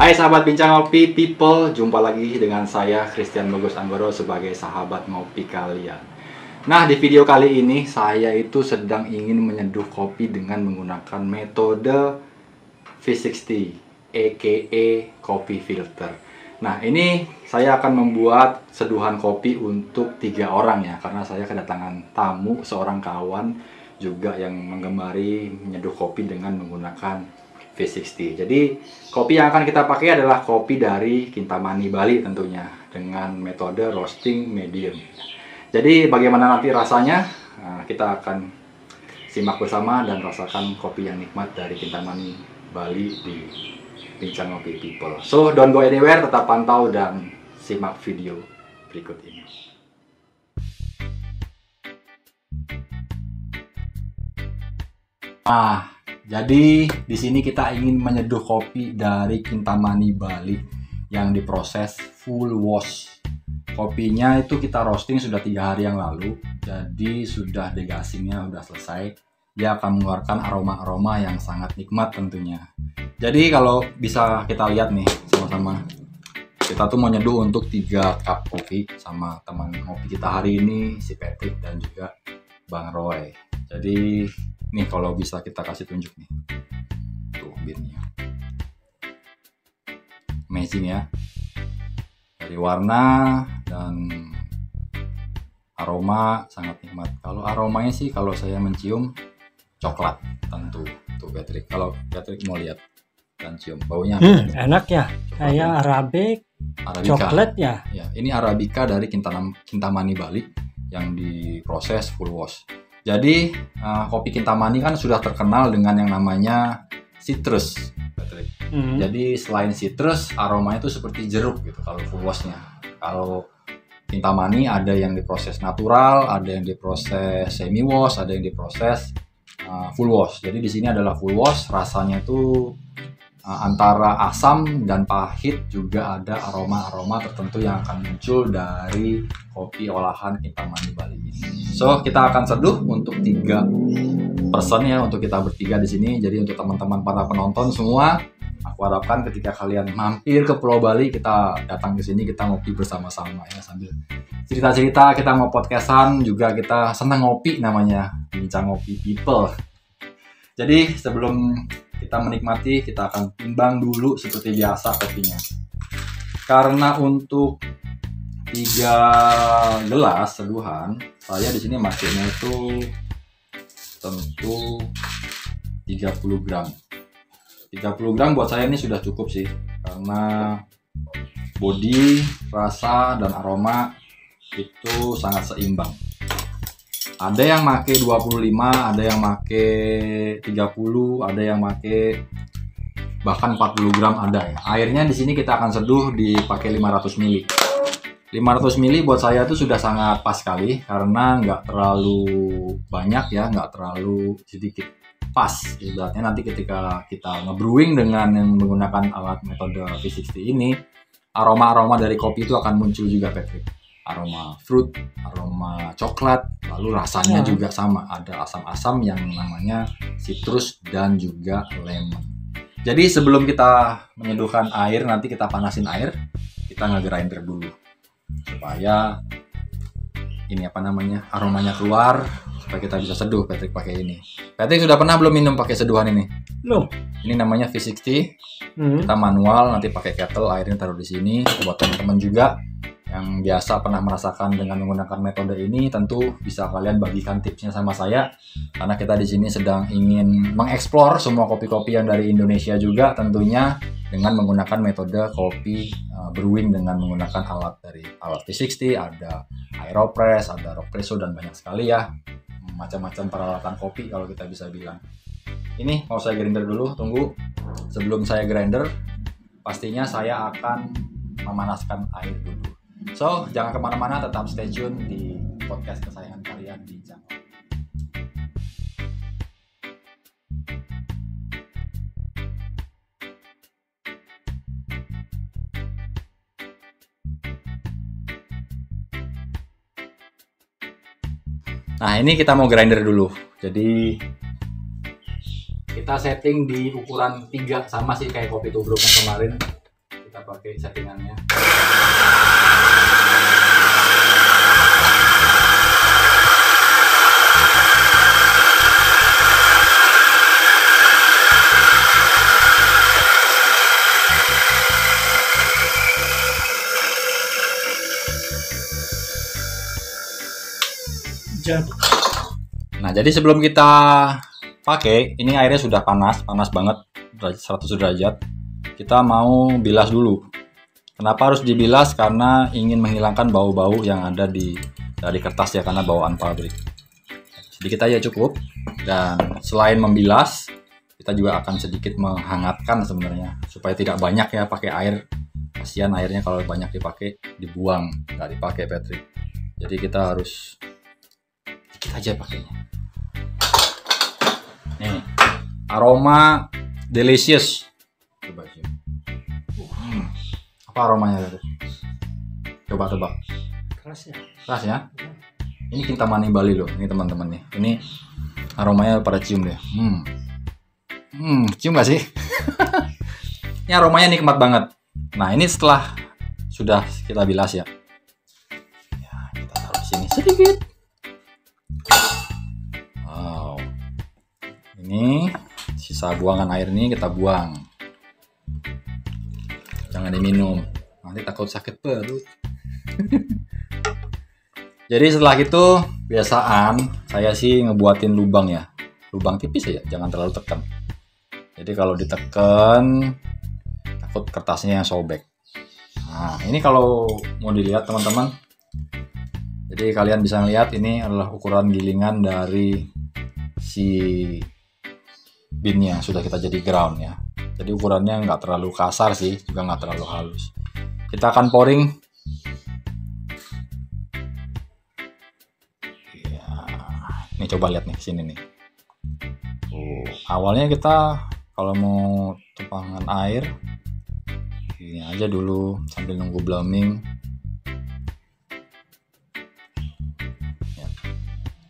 Hai sahabat Bincang Ngopi People, jumpa lagi dengan saya Christian Bagus Anggoro sebagai sahabat ngopi kalian. Nah, di video kali ini saya itu sedang ingin menyeduh kopi dengan menggunakan metode V60 aka kopi filter. Nah, ini saya akan membuat seduhan kopi untuk 3 orang ya, karena saya kedatangan tamu, seorang kawan juga yang menggemari menyeduh kopi dengan menggunakan V60. Jadi kopi yang akan kita pakai adalah kopi dari Kintamani Bali tentunya dengan metode roasting medium. Jadi bagaimana nanti rasanya? Nah, kita akan simak bersama dan rasakan kopi yang nikmat dari Kintamani Bali di Bincang Ngopi People. So don't go anywhere, tetap pantau dan simak video berikut ini. Jadi di sini kita ingin menyeduh kopi dari Kintamani Bali yang diproses full wash. Kopinya itu kita roasting sudah 3 hari yang lalu, jadi sudah degassingnya sudah selesai. Dia akan mengeluarkan aroma-aroma yang sangat nikmat tentunya. Jadi kalau bisa kita lihat nih sama-sama, kita tuh mau nyeduh untuk 3 cup kopi sama teman ngopi kita hari ini, si Patrick dan juga Bang Roy. Jadi nih kalau bisa kita kasih tunjuk nih, tuh birnya amazing ya, dari warna dan aroma sangat nikmat. Kalau aromanya sih kalau saya mencium coklat tentu. Tuh Patrick, kalau Patrick mau lihat dan cium baunya enak ya, kayak Arabica coklat ya. Ya, ini Arabica dari Kintamani Bali yang diproses full wash. Jadi kopi Kintamani kan sudah terkenal dengan yang namanya citrus, Patrick. Jadi selain citrus, aromanya itu seperti jeruk gitu kalau full washnya. Kalau Kintamani ada yang diproses natural, ada yang diproses semi wash, ada yang diproses full wash. Jadi di sini adalah full wash, rasanya itu antara asam dan pahit, juga ada aroma-aroma tertentu yang akan muncul dari kopi olahan Kintamani Bali ini. So, kita akan seduh untuk 3 person ya, untuk kita bertiga di sini. Jadi untuk teman-teman para penonton semua, aku harapkan ketika kalian mampir ke Pulau Bali, kita datang ke sini, kita ngopi bersama-sama ya, sambil cerita-cerita, kita mau podcastan juga, kita senang ngopi namanya, Bincang Ngopi People. Jadi sebelum kita menikmati, kita akan timbang dulu seperti biasa kopinya. Karena untuk 3 gelas seduhan, saya di sini makainya itu tentu 30 gram. 30 gram buat saya ini sudah cukup sih, karena body, rasa, dan aroma itu sangat seimbang. Ada yang make 25, ada yang make 30, ada yang make bahkan 40 gram ada ya. Airnya di sini kita akan seduh dipakai 500 ml. 500 ml buat saya itu sudah sangat pas sekali, karena nggak terlalu banyak ya, nggak terlalu sedikit. Pas, ibaratnya nanti ketika kita ngebrewing dengan yang menggunakan alat metode V60 ini, aroma-aroma dari kopi itu akan muncul juga, Patrick. Aroma fruit, aroma coklat, lalu rasanya juga sama, ada asam-asam yang namanya citrus dan juga lemon. Jadi sebelum kita menyeduhkan air, nanti kita panasin air, kita nge-grinder dulu supaya ini aromanya keluar, supaya kita bisa seduh. Patrick pakai ini. Patrick sudah pernah belum minum pakai seduhan ini? Belum. Ini namanya V60. Kita manual, nanti pakai kettle, airnya taruh di sini. Buat teman-teman juga yang biasa pernah merasakan dengan menggunakan metode ini, tentu bisa kalian bagikan tipsnya sama saya, karena kita di sini sedang ingin mengeksplor semua kopi-kopi yang dari Indonesia juga, tentunya dengan menggunakan metode kopi brewing dengan menggunakan alat V60, ada Aeropress, ada Rockpresso, dan banyak sekali ya macam-macam peralatan kopi kalau kita bisa bilang. Ini mau saya grinder dulu, tunggu. Sebelum saya grinder, pastinya saya akan memanaskan air dulu. So, jangan kemana-mana, tetap stay tune di podcast kesayangan kalian, Bincang Ngopi. Nah, ini kita mau grinder dulu. Jadi kita setting di ukuran 3, sama sih kayak kopi tubruk yang kemarin. kita pakai settingannya. Nah, jadi sebelum kita pakai, ini airnya sudah panas banget, 100 derajat. Kita mau bilas dulu. Kenapa harus dibilas? Karena ingin menghilangkan bau-bau yang ada dari kertas ya, karena bawaan pabrik. Sedikit aja cukup. Dan selain membilas, kita juga akan sedikit menghangatkan sebenarnya, supaya tidak banyak ya pakai air. Kasihan airnya kalau banyak dipakai, dibuang, nggak dipakai Patrick. Jadi kita harus sedikit aja pakainya. Nih, aroma delicious. Coba sih. Apa aromanya tadi? Coba tebak. Keras ya. Keras ya? Ini Kintamani Bali loh, ini teman-teman nih. Ini aromanya pada cium deh. Cium gak sih? Ini aromanya nikmat banget. Nah, ini setelah sudah kita bilas ya. Ya, kita taruh di sini sedikit. Wow. Ini sisa buangan air ini kita buang. Jangan diminum, nanti takut sakit perut. Jadi setelah itu biasaan saya sih ngebuatin lubang ya, lubang tipis aja, jangan terlalu tekan. Jadi kalau ditekan takut kertasnya yang sobek. Nah, ini kalau mau dilihat teman-teman, jadi kalian bisa lihat ini adalah ukuran gilingan dari si binnya, sudah kita jadi ground ya. Jadi ukurannya nggak terlalu kasar sih, juga nggak terlalu halus. Kita akan pouring. Ya, ini coba lihat nih sini nih. Awalnya kita kalau mau tumpahan air, ini aja dulu sambil nunggu blooming. Ya.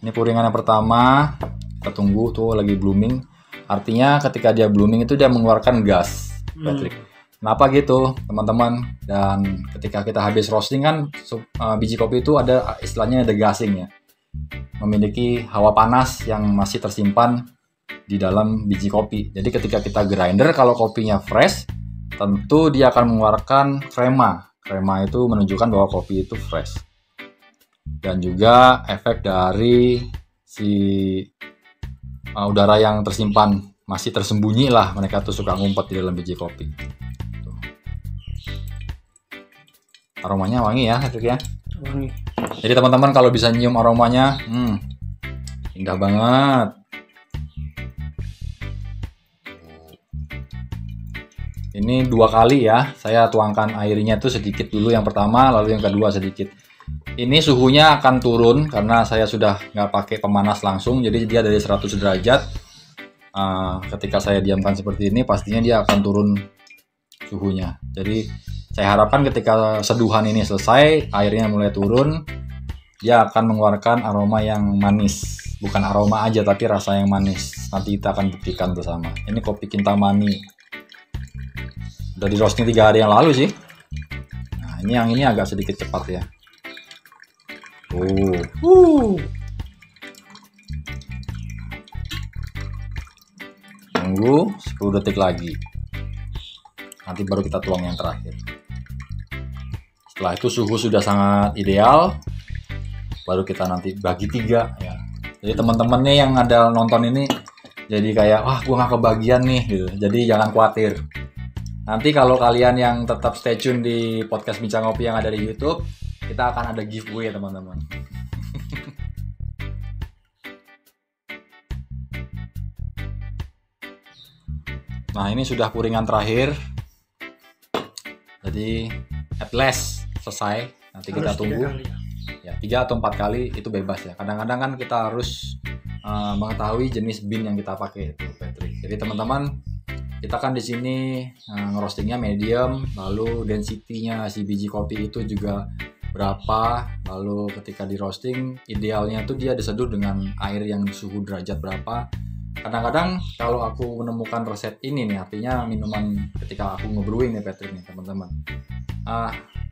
Ini pouringan yang pertama, kita tunggu tuh lagi blooming. Artinya ketika dia blooming itu dia mengeluarkan gas, Patrick. Kenapa gitu, teman-teman? Dan ketika kita habis roasting kan biji kopi itu ada istilahnya degassing ya. Memiliki hawa panas yang masih tersimpan di dalam biji kopi. Jadi ketika kita grinder, kalau kopinya fresh, tentu dia akan mengeluarkan krema. Krema itu menunjukkan bahwa kopi itu fresh. Dan juga efek dari si udara yang tersimpan masih tersembunyi lah, mereka tuh suka ngumpet di dalam biji kopi. Tuh. Aromanya wangi ya, ya. Wangi. Jadi teman-teman kalau bisa nyium aromanya, indah banget. Ini 2 kali ya, saya tuangkan airnya tuh sedikit dulu yang pertama, lalu yang kedua sedikit. Ini suhunya akan turun karena saya sudah nggak pakai pemanas langsung, jadi dia dari 100 derajat. Ketika saya diamkan seperti ini, pastinya dia akan turun suhunya. Jadi saya harapkan ketika seduhan ini selesai, airnya mulai turun, dia akan mengeluarkan aroma yang manis. Bukan aroma aja, tapi rasa yang manis. Nanti kita akan buktikan bersama. Ini kopi Kintamani. Udah di roasting 3 hari yang lalu sih. Nah, ini yang ini agak sedikit cepat ya. Tunggu 10 detik lagi. Nanti baru kita tuang yang terakhir. Setelah itu suhu sudah sangat ideal, baru kita nanti bagi 3 ya. Jadi teman-teman nih yang ada nonton ini jadi kayak wah gue nggak kebagian nih gitu. Jadi jangan khawatir. Nanti kalau kalian yang tetap stay tune di podcast Bincang Kopi yang ada di YouTube, kita akan ada giveaway teman-teman. Nah, ini sudah pouringan terakhir. Jadi at last selesai. Nanti harus kita tunggu. 3 kali ya. 3 atau 4 kali itu bebas ya. Kadang-kadang kan kita harus mengetahui jenis bean yang kita pakai itu, Patrick. Jadi teman-teman, kita kan di sini ngerostingnya medium, lalu density-nya si biji kopi itu juga berapa, lalu ketika di roasting idealnya tuh dia diseduh dengan air yang suhu derajat berapa. kadang-kadang kalau aku menemukan resep ini nih, artinya minuman ketika aku nge-brewing nih Patrick nih teman-teman.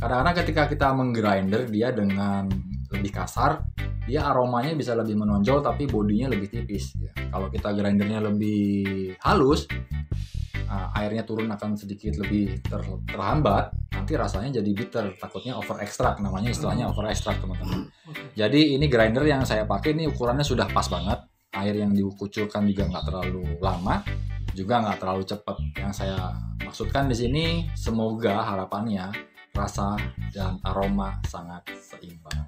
Kadang-kadang ketika kita menggrinder dia dengan lebih kasar, dia aromanya bisa lebih menonjol tapi bodinya lebih tipis. Ya. Kalau kita grindernya lebih halus, airnya turun akan sedikit lebih terhambat, nanti rasanya jadi bitter, takutnya over extract, namanya istilahnya over extract teman-teman. Jadi ini grinder yang saya pakai ini ukurannya sudah pas banget, air yang dikucurkan juga nggak terlalu lama, juga nggak terlalu cepat. Yang saya maksudkan di sini semoga harapannya rasa dan aroma sangat seimbang.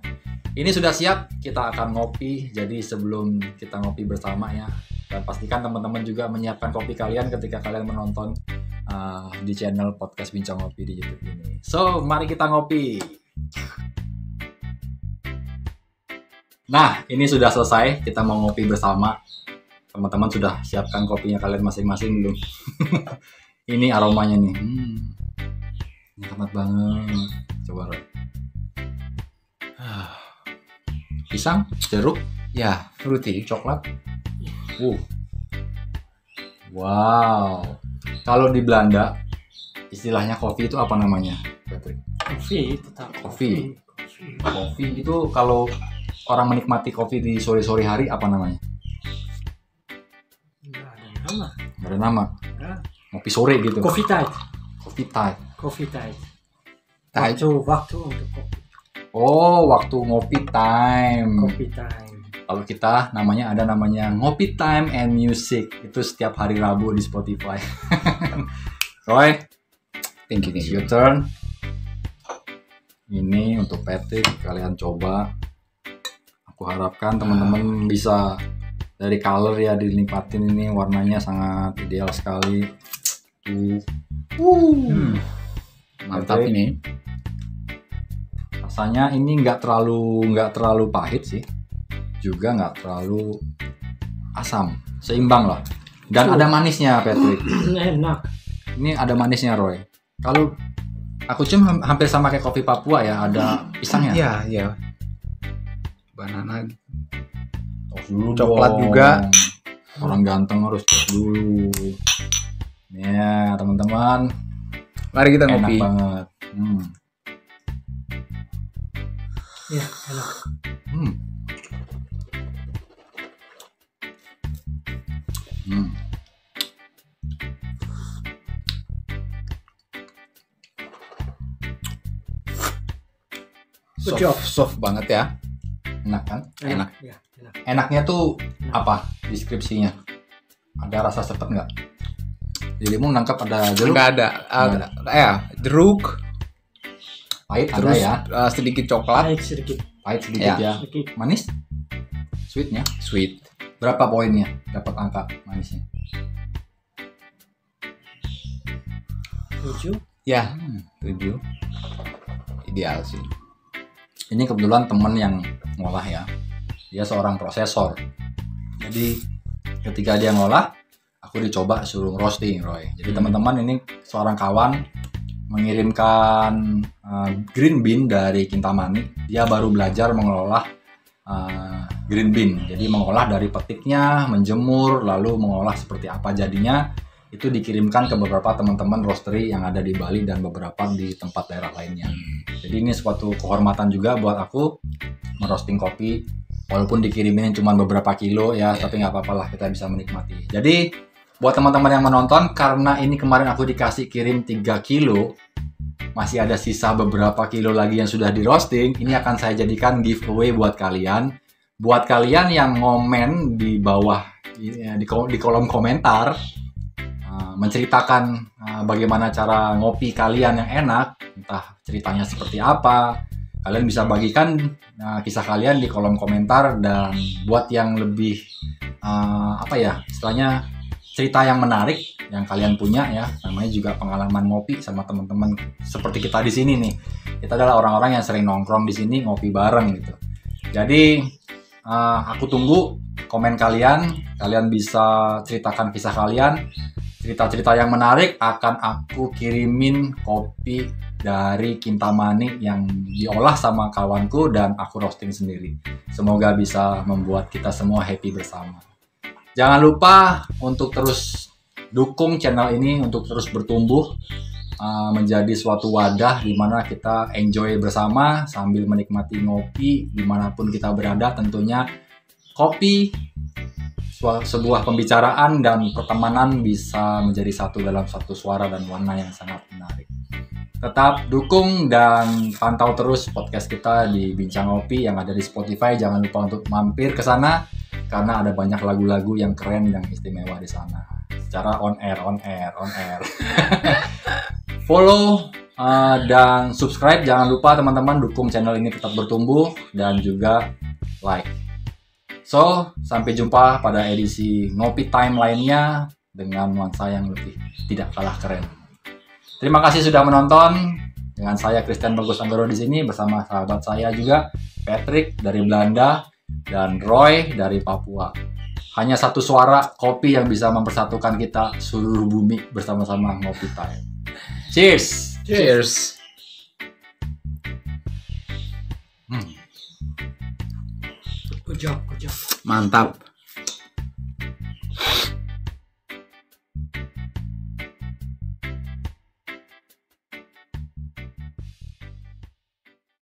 Ini sudah siap, kita akan ngopi. Jadi sebelum kita ngopi bersama ya, dan pastikan teman-teman juga menyiapkan kopi kalian ketika kalian menonton di channel podcast Bincang Ngopi di YouTube ini. So, mari kita ngopi. Nah, ini sudah selesai. Kita mau ngopi bersama. Teman-teman sudah siapkan kopinya kalian masing-masing belum? Ini aromanya nih. Nikmat banget. Coba Roy. Pisang, jeruk, Ya, fruity. coklat. Wow. Kalau di Belanda istilahnya kopi itu apa namanya, Patrick? Kopi, tetap Kopi. Kopi itu kalau orang menikmati kopi di sore-sore hari apa namanya? Nggak ada nama. Nggak ada nama. Ya. Ngopi sore gitu. Coffee time. Coffee time. Coffee time. Time. Waktu untuk kopi. Oh, waktu ngopi time. Coffee time. Kalau kita ada namanya Ngopi Time and Music. Itu setiap hari Rabu di Spotify. Roy, Thank you. your turn. Ini untuk Patrick, kalian coba. Aku harapkan teman-teman bisa dari color ya dinikmatin, ini warnanya sangat ideal sekali. Mantap Patrick, ini. rasanya ini nggak terlalu pahit sih, juga nggak terlalu asam, seimbang lah. Dan ada manisnya Patrick. Enak. Ini ada manisnya Roy. Kalau aku cium hampir sama kayak kopi Papua ya, ada pisangnya. Iya. Banana. Tos dulu Coklat dong. juga. Orang ganteng harus tos dulu. Ya teman-teman, Mari kita enak ngopi. banget. Ya, enak. Hmm. Good job. Soft banget ya. Enak kan? Enak. Ya, enak. Enaknya tuh apa deskripsinya? Ada rasa sepet nggak? Dirimu nangkap ada jeruk? Enggak ada. Jeruk. Pahit ada Terus ya? sedikit coklat. Baik sedikit. Pahit sedikit Ya. ya. Sedikit. Manis? Sweetnya? Sweet. Berapa poinnya? Dapat angka manisnya? 7. Ya, 7. ideal sih. Ini kebetulan temen yang ngolah ya. Dia seorang prosesor. Jadi ketika dia ngolah, aku dicoba suruh roasting Roy. Jadi teman-teman, ini seorang kawan mengirimkan green bean dari Kintamani. Dia baru belajar mengelola green bean. Jadi mengolah dari petiknya, menjemur, lalu mengolah seperti apa jadinya. Itu dikirimkan ke beberapa teman-teman roastery yang ada di Bali dan beberapa di tempat daerah lainnya. Jadi ini suatu kehormatan juga buat aku merosting kopi, walaupun dikirimin cuma beberapa kilo ya, tapi nggak apa-apa lah, kita bisa menikmati. Jadi buat teman-teman yang menonton, karena ini kemarin aku dikasih kirim 3 kilo, masih ada sisa beberapa kilo lagi yang sudah di roasting, ini akan saya jadikan giveaway buat kalian. Buat kalian yang ngomen di bawah di kolom komentar, menceritakan bagaimana cara ngopi kalian yang enak, entah ceritanya seperti apa, kalian bisa bagikan kisah kalian di kolom komentar. Dan buat yang lebih istilahnya cerita yang menarik yang kalian punya ya, namanya juga pengalaman ngopi sama teman-teman seperti kita di sini nih. Kita adalah orang-orang yang sering nongkrong di sini ngopi bareng gitu. Jadi aku tunggu komen kalian. Kalian bisa ceritakan kisah kalian. Cerita-cerita yang menarik akan aku kirimin kopi dari Kintamani yang diolah sama kawanku dan aku roasting sendiri. Semoga bisa membuat kita semua happy bersama. Jangan lupa untuk terus dukung channel ini untuk terus bertumbuh menjadi suatu wadah di mana kita enjoy bersama sambil menikmati ngopi dimanapun kita berada. Tentunya kopi, sebuah pembicaraan dan pertemanan bisa menjadi satu dalam satu suara dan warna yang sangat menarik. Tetap dukung dan pantau terus podcast kita di Bincang Ngopi yang ada di Spotify. Jangan lupa untuk mampir ke sana karena ada banyak lagu-lagu yang keren dan istimewa di sana. Secara on air. Follow dan subscribe. Jangan lupa teman-teman dukung channel ini tetap bertumbuh dan juga like. So, sampai jumpa pada edisi Ngopi Time lainnya dengan nuansa yang lebih tidak kalah keren. Terima kasih sudah menonton. Dengan saya Christian Bagus Anggoro di sini bersama sahabat saya juga Patrick dari Belanda dan Roy dari Papua. Hanya satu suara kopi yang bisa mempersatukan kita seluruh bumi bersama-sama Ngopi Time. Cheers. Cheers. Good job. Mantap.